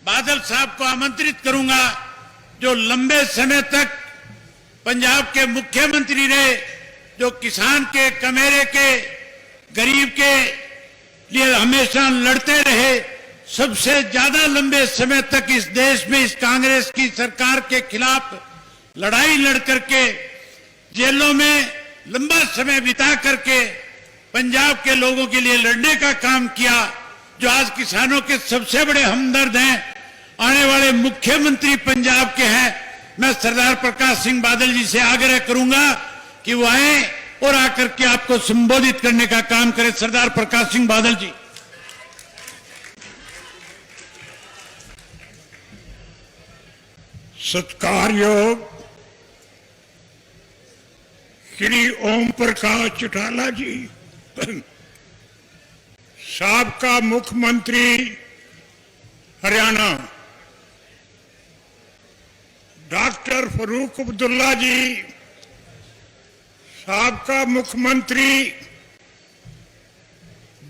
बादल साहब को आमंत्रित करूंगा, जो लंबे समय तक पंजाब के मुख्यमंत्री रहे, जो किसान के, कमेरे के, गरीब के लिए हमेशा लड़ते रहे, सबसे ज्यादा लंबे समय तक इस देश में इस कांग्रेस की सरकार के खिलाफ लड़ाई लड़ करके जेलों में लंबा समय बिता करके पंजाब के लोगों के लिए लड़ने का काम किया, जो आज किसानों के सबसे बड़े हमदर्द हैं, आने वाले मुख्यमंत्री पंजाब के हैं। मैं सरदार प्रकाश सिंह बादल जी से आग्रह करूंगा कि वो आए और आकर के आपको संबोधित करने का काम करें। सरदार प्रकाश सिंह बादल जी। सत्कारयोग श्री ओम प्रकाश चौटाला जी, साबका मुख्यमंत्री हरियाणा, डॉक्टर फरूक अब्दुल्ला जी, साबका मुख्यमंत्री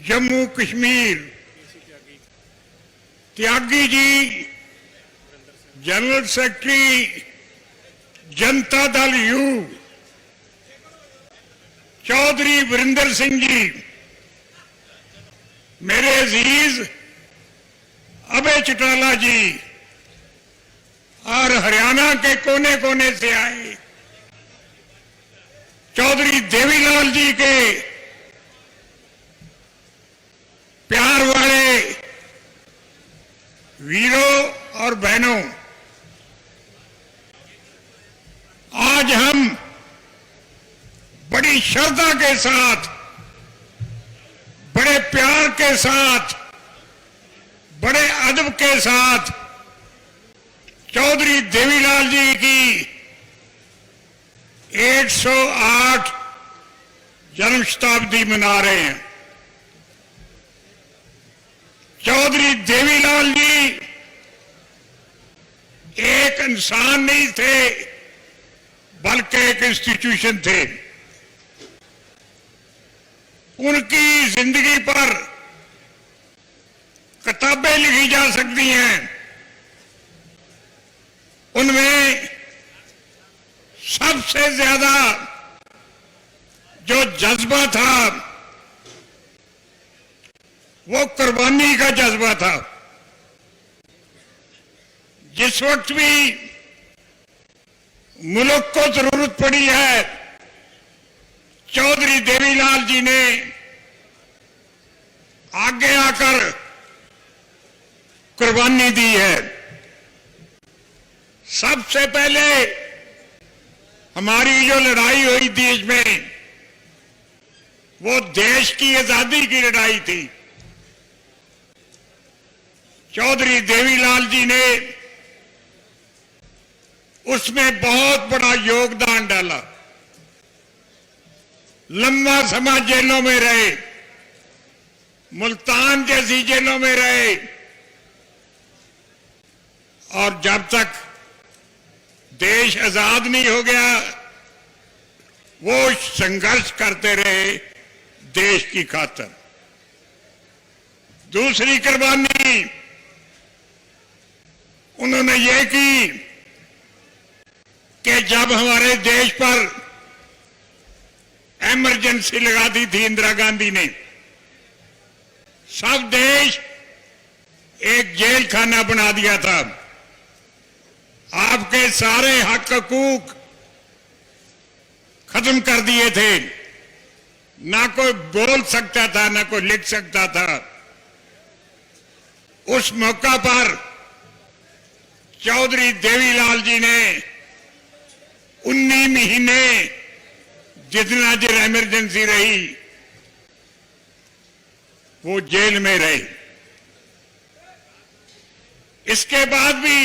Jammu Kashmir, Tyagi ji, general secretary Janata Dal you, Chaudhary Virendra Singh ji, मेरे अजीज अभय चौटाला जी और हरियाणा के कोने कोने से आए चौधरी देवीलाल जी के प्यार वाले वीरों और बहनों, आज हम बड़ी श्रद्धा के साथ, बड़े प्यार के साथ, बड़े अदब के साथ चौधरी देवीलाल जी की 108 जन्म शताब्दी मना रहे हैं। चौधरी देवीलाल जी एक इंसान नहीं थे, बल्कि एक इंस्टीट्यूशन थे। उनकी जिंदगी पर किताबें लिखी जा सकती हैं। उनमें सबसे ज्यादा जो जज्बा था वो कुर्बानी का जज्बा था। जिस वक्त भी मुल्क को जरूरत पड़ी है, चौधरी देवीलाल जी ने आगे आकर कुर्बानी दी है। सबसे पहले हमारी जो लड़ाई हुई देश में, वो देश की आजादी की लड़ाई थी। चौधरी देवीलाल जी ने उसमें बहुत बड़ा योगदान डाला। लंबा समय जेलों में रहे, मुल्तान जैसी जेलों में रहे, और जब तक देश आजाद नहीं हो गया वो संघर्ष करते रहे देश की खातिर। दूसरी कुर्बानी उन्होंने ये की कि जब हमारे देश पर इमरजेंसी लगा दी थी इंदिरा गांधी ने, सब देश एक जेल खाना बना दिया था। आपके सारे हक हकूक खत्म कर दिए थे, ना कोई बोल सकता था, ना कोई लिख सकता था। उस मौका पर चौधरी देवीलाल जी ने 19 महीने जितना देर इमरजेंसी रही वो जेल में रहे। इसके बाद भी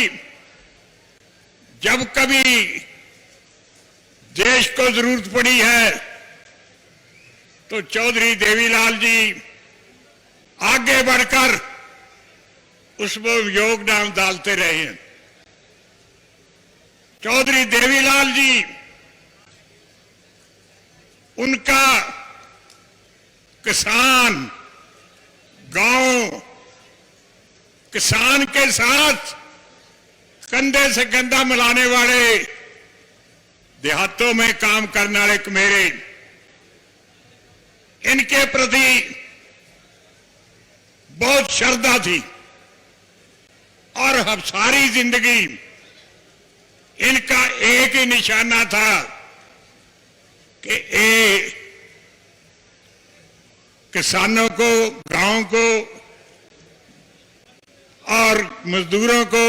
जब कभी देश को जरूरत पड़ी है तो चौधरी देवीलाल जी आगे बढ़कर उसमें योगदान डालते रहे हैं। चौधरी देवीलाल जी, उनका किसान, गांव, किसान के साथ कंधे से कंधा मिलाने वाले, देहातों में काम करने वाले कमेरे, इनके प्रति बहुत श्रद्धा थी और हम सारी जिंदगी इनका एक ही निशाना था कि ये किसानों को, गांव को और मजदूरों को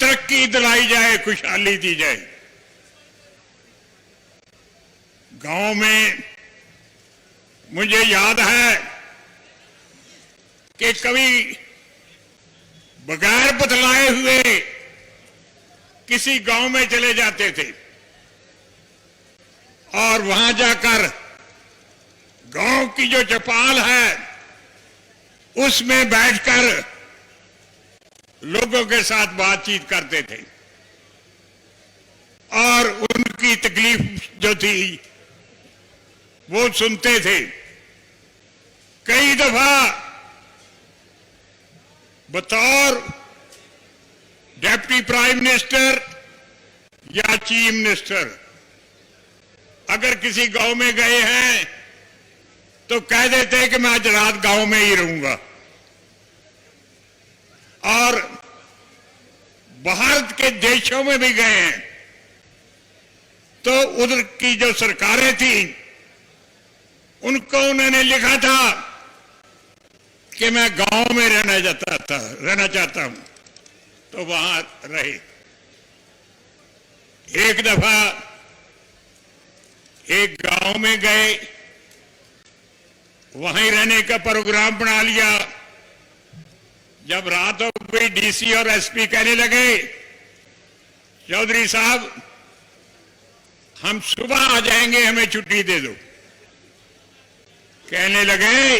तरक्की दिलाई जाए, खुशहाली दी जाए। गांव में मुझे याद है कि कभी बगैर बतलाए हुए किसी गांव में चले जाते थे और वहां जाकर गांव की जो चौपाल है उसमें बैठकर लोगों के साथ बातचीत करते थे और उनकी तकलीफ जो थी वो सुनते थे। कई दफा बतौर डिप्टी प्राइम मिनिस्टर या चीफ मिनिस्टर अगर किसी गांव में गए हैं तो कह देते हैं कि मैं आज रात गांव में ही रहूंगा, और बाहर के देशों में भी गए हैं तो उधर की जो सरकारें थी उनको उन्होंने लिखा था कि मैं गांव में रहना चाहता हूं, तो वहां रहे। एक दफा एक गांव में गए, वहीं रहने का प्रोग्राम बना लिया। जब रात हो गई डीसी और एसपी कहने लगे, चौधरी साहब हम सुबह आ जाएंगे, हमें छुट्टी दे दो। कहने लगे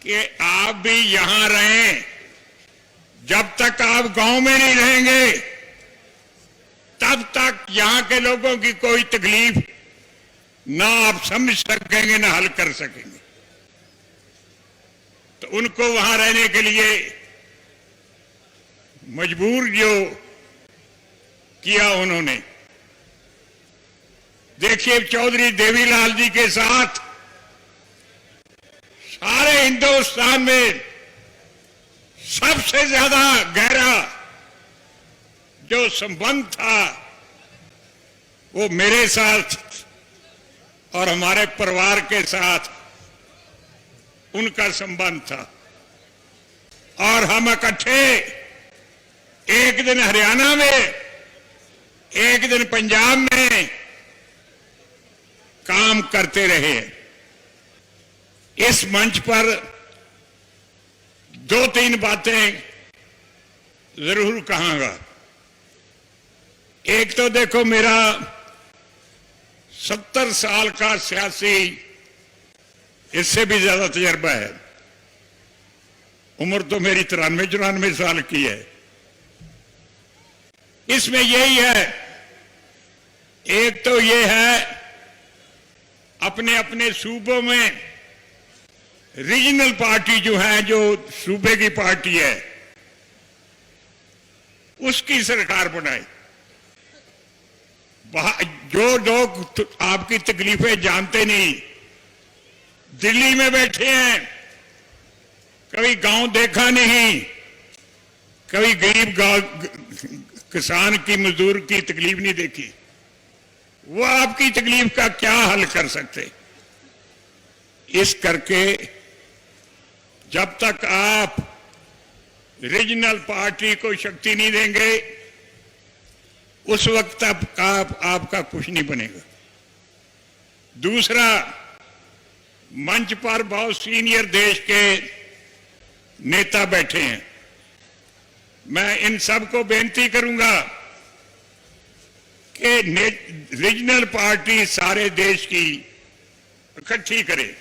कि आप भी यहां रहें, जब तक आप गांव में नहीं रहेंगे तब तक यहां के लोगों की कोई तकलीफ ना आप समझ सकेंगे ना हल कर सकेंगे। तो उनको वहां रहने के लिए मजबूर जो किया उन्होंने। देखिए चौधरी देवीलाल जी के साथ सारे हिंदुस्तान में सबसे ज्यादा गहरा जो संबंध था वो मेरे साथ और हमारे परिवार के साथ उनका संबंध था। और हम इकट्ठे एक दिन हरियाणा में, एक दिन पंजाब में काम करते रहे। इस मंच पर दो तीन बातें जरूर कहूंगा। एक तो देखो मेरा 70 साल का सियासी, इससे भी ज्यादा तजर्बा है। उम्र तो मेरी 93-94 साल की है। इसमें यही है, एक तो ये है अपने अपने सूबों में रीजनल पार्टी जो है, जो सूबे की पार्टी है, उसकी सरकार बनाए। जो लोग आपकी तकलीफें जानते नहीं, दिल्ली में बैठे हैं, कभी गांव देखा नहीं, कभी गरीब किसान की, मजदूर की तकलीफ नहीं देखी, वो आपकी तकलीफ का क्या हल कर सकते। इस करके जब तक आप रीजनल पार्टी को शक्ति नहीं देंगे उस वक्त तक आपका कुछ नहीं बनेगा। दूसरा, मंच पर बहुत सीनियर देश के नेता बैठे हैं। मैं इन सबको बेनती करूंगा कि रीजनल पार्टी सारे देश की इकट्ठी करे।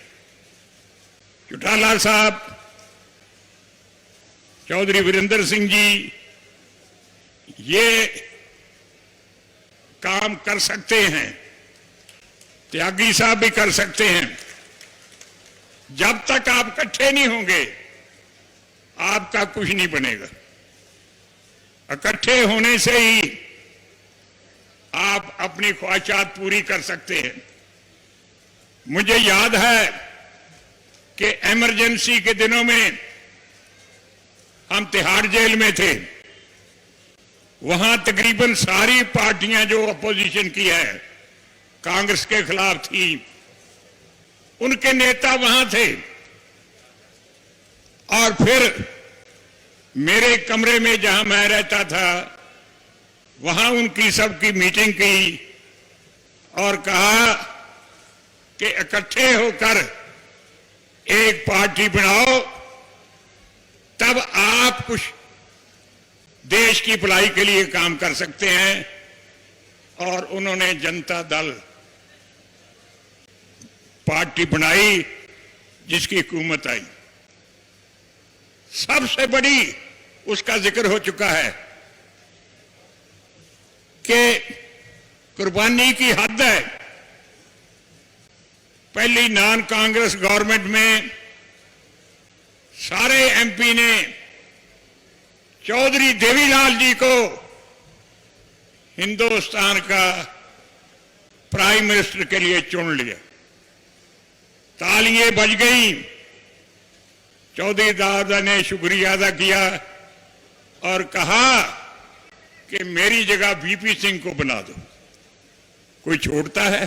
चौटाला साहब, चौधरी वीरेंद्र सिंह जी ये काम कर सकते हैं, त्यागी साहब भी कर सकते हैं। जब तक आप इकट्ठे नहीं होंगे आपका कुछ नहीं बनेगा। इकट्ठे होने से ही आप अपनी ख्वाहिशात पूरी कर सकते हैं। मुझे याद है कि इमरजेंसी के दिनों में हम तिहाड़ जेल में थे। वहां तकरीबन सारी पार्टियां जो अपोजिशन की है, कांग्रेस के खिलाफ थी, उनके नेता वहां थे। और फिर मेरे कमरे में जहां मैं रहता था, वहां उनकी सबकी मीटिंग की और कहा कि इकट्ठे होकर एक पार्टी बनाओ, तब आप कुछ देश की भलाई के लिए काम कर सकते हैं। और उन्होंने जनता दल पार्टी बनाई, जिसकी हुकूमत आई। सबसे बड़ी उसका जिक्र हो चुका है कि कुर्बानी की हद है। पहली नॉन कांग्रेस गवर्नमेंट में सारे एमपी ने चौधरी देवीलाल जी को हिंदुस्तान का प्राइम मिनिस्टर के लिए चुन लिया। तालियां बज गई। चौधरी दादा ने शुक्रिया अदा किया और कहा कि मेरी जगह वीपी सिंह को बना दो। कोई छोड़ता है?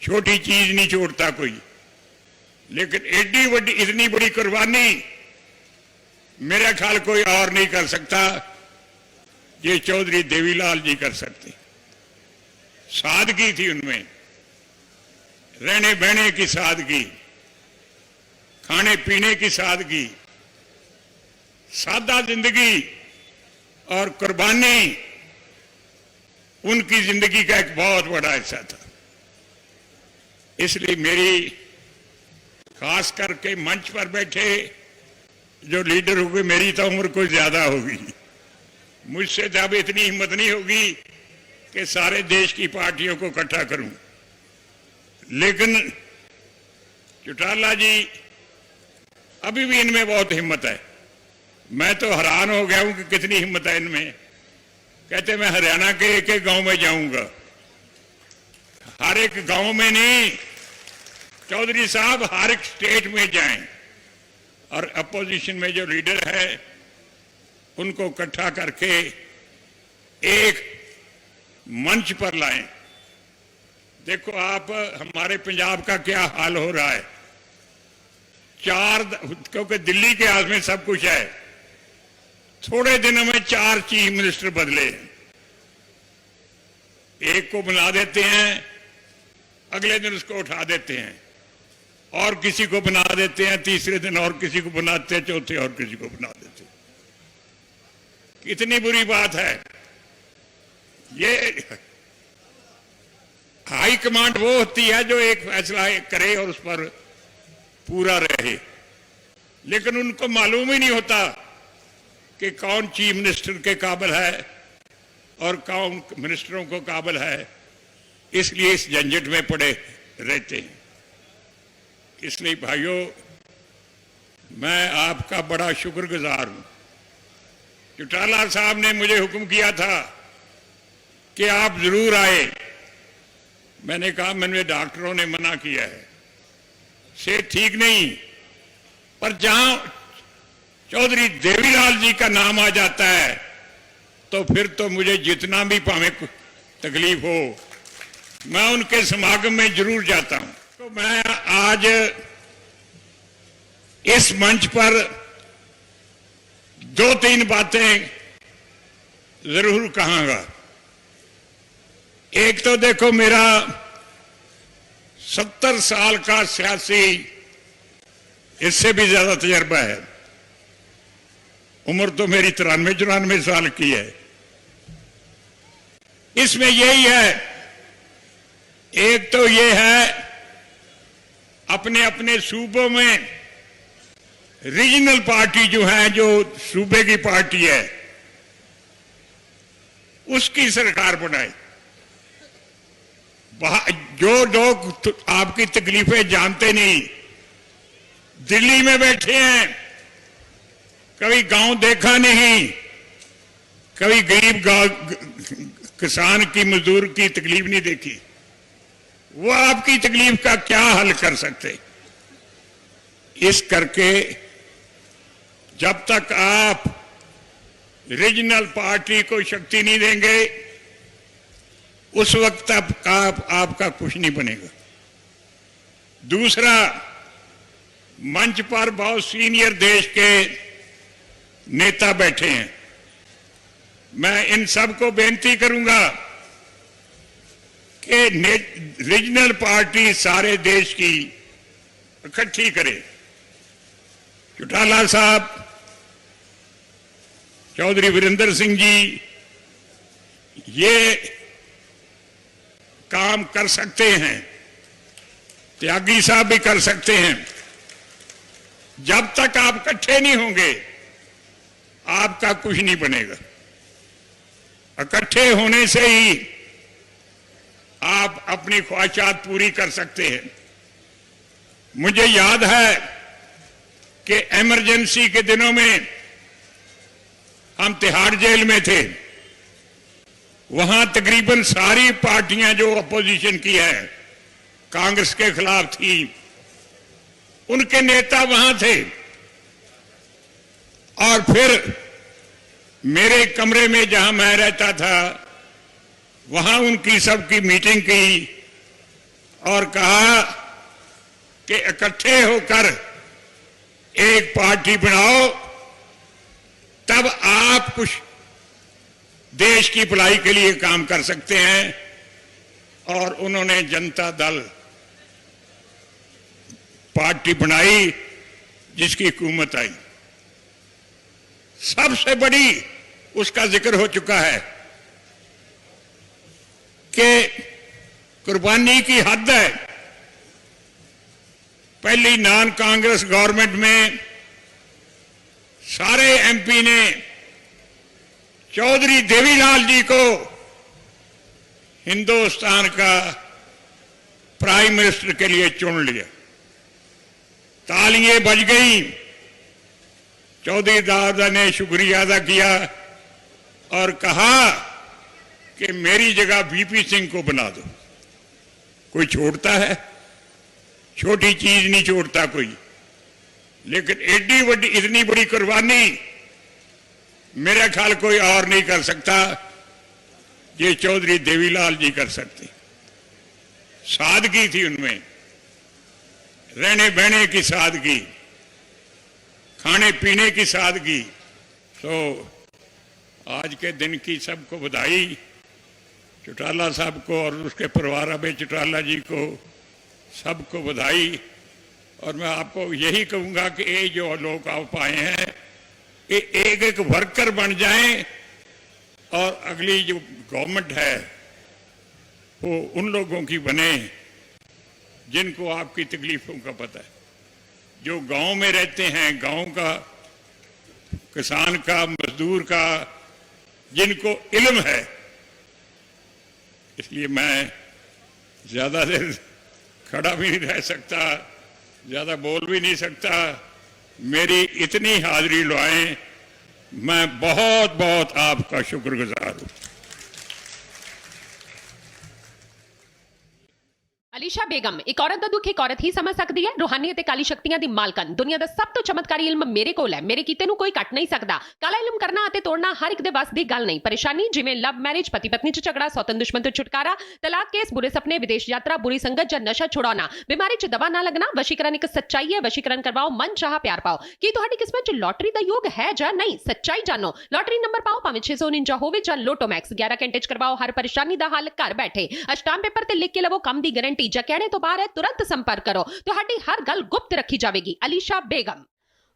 छोटी चीज नहीं छोड़ता कोई। लेकिन एडी बड़ी, इतनी बड़ी कुर्बानी मेरा ख्याल कोई और नहीं कर सकता। ये चौधरी देवीलाल जी कर सकते। सादगी थी उनमें, रहने बहने की सादगी, खाने पीने की सादगी, सादा जिंदगी और कुर्बानी उनकी जिंदगी का एक बहुत बड़ा हिस्सा था। इसलिए मेरी खास करके मंच पर बैठे जो लीडर होंगे, मेरी तो उम्र कुछ ज्यादा होगी, मुझसे जब इतनी हिम्मत नहीं होगी कि सारे देश की पार्टियों को इकट्ठा करूं। लेकिन चौटाला जी, अभी भी इनमें बहुत हिम्मत है। मैं तो हैरान हो गया हूं कि कितनी हिम्मत है इनमें। कहते मैं हरियाणा के एक एक गांव में जाऊंगा। हर एक गांव में नहीं, चौधरी साहब हर एक स्टेट में जाएं और अपोजिशन में जो लीडर है उनको इकट्ठा करके एक मंच पर लाएं। देखो आप, हमारे पंजाब का क्या हाल हो रहा है। क्योंकि दिल्ली के हाथ में सब कुछ है, थोड़े दिनों में 4 चीफ मिनिस्टर बदले। एक को बना देते हैं, अगले दिन उसको उठा देते हैं, और किसी को बना देते हैं, तीसरे दिन और किसी को बनाते हैं, चौथे और किसी को बना देते हैं। कितनी बुरी बात है। ये हाई कमांड वो होती है जो एक फैसला करे और उस पर पूरा रहे। लेकिन उनको मालूम ही नहीं होता कि कौन चीफ मिनिस्टर के काबिल है और कौन मिनिस्टरों को काबिल है। इसलिए इस झंझट में पड़े रहते हैं। इसलिए भाइयों, मैं आपका बड़ा शुक्रगुजार हूं। चौटाला साहब ने मुझे हुक्म किया था कि आप जरूर आए। मैंने कहा मैंने डॉक्टरों ने मना किया है, सेहत ठीक नहीं। पर जहां चौधरी देवीलाल जी का नाम आ जाता है तो फिर तो मुझे जितना भी भावे तकलीफ हो, मैं उनके समागम में जरूर जाता हूं। तो मैं आज इस मंच पर 2-3 बातें जरूर कहूंगा। एक तो देखो, मेरा 70 साल का सियासी, इससे भी ज्यादा तजर्बा है। उम्र तो मेरी 93-94 साल की है। इसमें यही है, एक तो ये है अपने अपने सूबों में रीजनल पार्टी जो है, जो सूबे की पार्टी है, उसकी सरकार बनाए। जो लोग आपकी तकलीफें जानते नहीं, दिल्ली में बैठे हैं, कभी गांव देखा नहीं, कभी गरीब किसान की मजदूर की तकलीफ नहीं देखी, वो आपकी तकलीफ का क्या हल कर सकते। इस करके जब तक आप रीजनल पार्टी को शक्ति नहीं देंगे, उस वक्त तक आपका कुछ नहीं बनेगा। दूसरा, मंच पर बहुत सीनियर देश के नेता बैठे हैं। मैं इन सबको बेनती करूंगा कि रीजनल पार्टी सारे देश की इकट्ठी करे। चौटाला साहब, चौधरी वीरेंद्र सिंह जी ये काम कर सकते हैं, त्यागी साहब भी कर सकते हैं। जब तक आप इकट्ठे नहीं होंगे, आपका कुछ नहीं बनेगा। इकट्ठे होने से ही आप अपनी ख्वाहिशात पूरी कर सकते हैं। मुझे याद है कि इमरजेंसी के दिनों में हम तिहाड़ जेल में थे। वहां तकरीबन सारी पार्टियां जो अपोजिशन की है, कांग्रेस के खिलाफ थी, उनके नेता वहां थे। और फिर मेरे कमरे में जहां मैं रहता था, वहां उनकी सबकी मीटिंग की और कहा कि इकट्ठे होकर एक पार्टी बनाओ, तब आप कुछ देश की भलाई के लिए काम कर सकते हैं। और उन्होंने जनता दल पार्टी बनाई, जिसकी हुकूमत आई। सबसे बड़ी उसका जिक्र हो चुका है कि कुर्बानी की हद है। पहली नॉन कांग्रेस गवर्नमेंट में सारे एमपी ने चौधरी देवीलाल जी को हिंदुस्तान का प्राइम मिनिस्टर के लिए चुन लिया। तालियां बज गई। चौधरी दादा ने शुक्रिया अदा किया और कहा कि मेरी जगह वीपी सिंह को बना दो। कोई छोड़ता है? छोटी चीज नहीं छोड़ता कोई। लेकिन एडी बड़ी, इतनी बड़ी कुर्बानी मेरा ख्याल कोई और नहीं कर सकता, ये चौधरी देवीलाल जी कर सकते। सादगी थी उनमें, रहने बहने की सादगी, खाने पीने की सादगी। तो आज के दिन की सबको बधाई, चौटाला साहब को और उसके परिवार अभय चौटाला जी को सबको बधाई। और मैं आपको यही कहूंगा कि ये जो लोग आप आए हैं, ये एक एक वर्कर बन जाएं और अगली जो गवर्नमेंट है वो उन लोगों की बने जिनको आपकी तकलीफों का पता है, जो गांव में रहते हैं, गांव का, किसान का, मजदूर का, जिनको इल्म है। इसलिए मैं ज्यादा देर खड़ा भी नहीं रह सकता, ज्यादा बोल भी नहीं सकता। मेरी इतनी हाजिरी लुआएं, मैं बहुत बहुत आपका शुक्रगुजार हूं। ਅਲੀਸ਼ਾ ਬੇਗਮ ਇੱਕ ਔਰਤ ਦਾ ਦੁੱਖ ਇੱਕ ਔਰਤ ਹੀ ਸਮਝ ਸਕਦੀ ਹੈ। ਰੂਹਾਨੀਅਤ ਤੇ ਕਾਲੀ ਸ਼ਕਤੀਆਂ ਦੀ ਮਾਲਕਨ, ਦੁਨੀਆ ਦਾ ਸਭ ਤੋਂ ਚਮਤਕਾਰੀ ਇਲਮ ਮੇਰੇ ਕੋਲ ਹੈ। ਮੇਰੇ ਕੀਤੇ ਨੂੰ ਕੋਈ ਕੱਟ ਨਹੀਂ ਸਕਦਾ। ਕਾਲਾ ਇਲਮ ਕਰਨਾ ਅਤੇ ਤੋੜਨਾ ਹਰ ਇੱਕ ਦੇ ਵੱਸ ਦੀ ਗੱਲ ਨਹੀਂ। ਪਰੇਸ਼ਾਨੀ ਜਿਵੇਂ ਲਵ ਮੈਰਿਜ, ਪਤੀ ਪਤਨੀ ਚ ਝਗੜਾ, ਸੌਤਨ ਦੁਸ਼ਮਣ ਤੋਂ ਛੁਟਕਾਰਾ, ਤਲਾਕ ਕੇਸ, ਬੁਰੇ ਸੁਪਨੇ, ਵਿਦੇਸ਼ ਯਾਤਰਾ, ਬੁਰੀ ਸੰਗਤ ਜਾਂ ਨਸ਼ਾ ਛੁਡਾਉਣਾ, ਬਿਮਾਰੀ ਚ ਦਵਾ ਨਾ ਲੱਗਣਾ। ਵਸ਼ੀਕਰਨ ਇੱਕ ਸੱਚਾਈ ਹੈ। ਵਸ਼ੀਕਰਨ ਕਰਵਾਓ, ਮਨ ਚਾਹਾ ਪਿਆਰ ਪਾਓ। ਕੀ ਤੁਹਾਡੀ ਕਿਸਮਤ ਚ ਲੋਟਰੀ ਦਾ ਯੋਗ ਹੈ ਜਾਂ ਨਹੀਂ? ਸੱਚਾਈ ਜਾਣੋ। ਲੋਟਰੀ ਨੰਬਰ ਪਾਓ, ਭਾਵੇਂ 649 ਹੋਵੇ ਜਾਂ ਲੋਟੋ ਮੈਕਸ। 11 ਘੰਟੇ ਚ ਕਰਵਾਓ ਹਰ ਪਰੇਸ਼ਾਨੀ ਦਾ ਹੱਲ ਘਰ ਬੈਠੇ। ਅਸ਼ਟਾਮ ਪੇਪਰ ਤੇ ਲਿਖ ਕੇ ਲਵੋ ਕੰਮ ਦੀ ਗਾਰੰਟੀ। ਜਾਂ ਕਹਿਣੇ ਤੋਂ ਬਾਹਰ तुरंत संपर्क करो, ਤੁਹਾਡੀ ਹਰ ਗੱਲ ਗੁਪਤ ਰੱਖੀ ਜਾਵੇਗੀ। ਅਲੀਸ਼ਾ ਬੇਗਮ।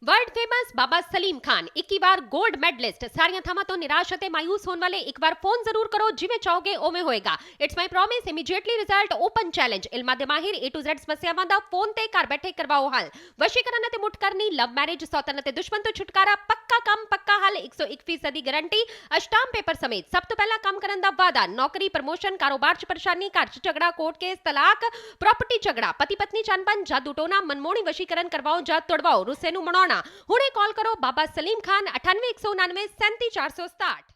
वर्ल्ड फेमस बाबा सलीम खान 21 ਵਾਰ गोल्ड मेडलिस्ट। ਸਾਰੀਆਂ ਥਾਵਾਂ ਤੋਂ ਨਿਰਾਸ਼ ਅਤੇ ਮਾਇੂਸ ਹੋਣ ਵਾਲੇ ਇੱਕ ਵਾਰ ਫੋਨ ਜ਼ਰੂਰ ਕਰੋ। ਜਿਵੇਂ ਚਾਹੋਗੇ ਉਵੇਂ ਹੋਏਗਾ। It's my promise, immediately result, open challenge. ਇਲਮਾਂ ਦੇ ਮਾਹਿਰ A to Z ਸਮੱਸਿਆਵਾਂ ਦਾ ਫੋਨ ਤੇ ਘਰ ਬੈਠੇ ਕਰਵਾਓ ਹੱਲ। ਵਸ਼ੀਕਰਨ ਅਤੇ ਮੁੱਠ ਕਰਨੀ, ਲਵ ਮੈਰਿਜ, ਸੌਤਨ ਅਤੇ ਦੁਸ਼ਮਣ ਤੋਂ ਛੁਟਕਾਰਾ, ਪੱਕਾ ਕੰਮ, ਪੱਕਾ ਦਾ ਹੱਲ 101% ਦੀ ਗਾਰੰਟੀ ਅਸ਼ਟਾਮ ਪੇਪਰ ਸਮੇਤ ਸਭ ਤੋਂ ਪਹਿਲਾਂ ਕੰਮ ਕਰਨ ਦਾ ਵਾਅਦਾ ਨੌਕਰੀ ਪ੍ਰਮੋਸ਼ਨ ਕਾਰੋਬਾਰ 'ਚ ਪਰੇਸ਼ਾਨੀ ਘਰ 'ਚ ਝਗੜਾ ਕੋਰਟ ਕੇਸ ਤਲਾਕ ਪ੍ਰਾਪਰਟੀ ਝਗੜਾ ਪਤੀ ਪਤਨੀ ਚੰਬਨ ਜਾਦੂ ਟੋਨਾ ਮਨਮੋਹਣੀ ਵਸ਼ੀਕਰਨ ਕਰਵਾਓ ਜਾਂ ਤੁੜਵਾਓ ਰੁੱਸੇ ਨੂੰ ਮਨਾਉਣਾ ਹੁਣੇ ਕਾਲ ਕਰੋ ਬਾਬਾ ਸਲੀਮ ਖਾਨ 98 199 37467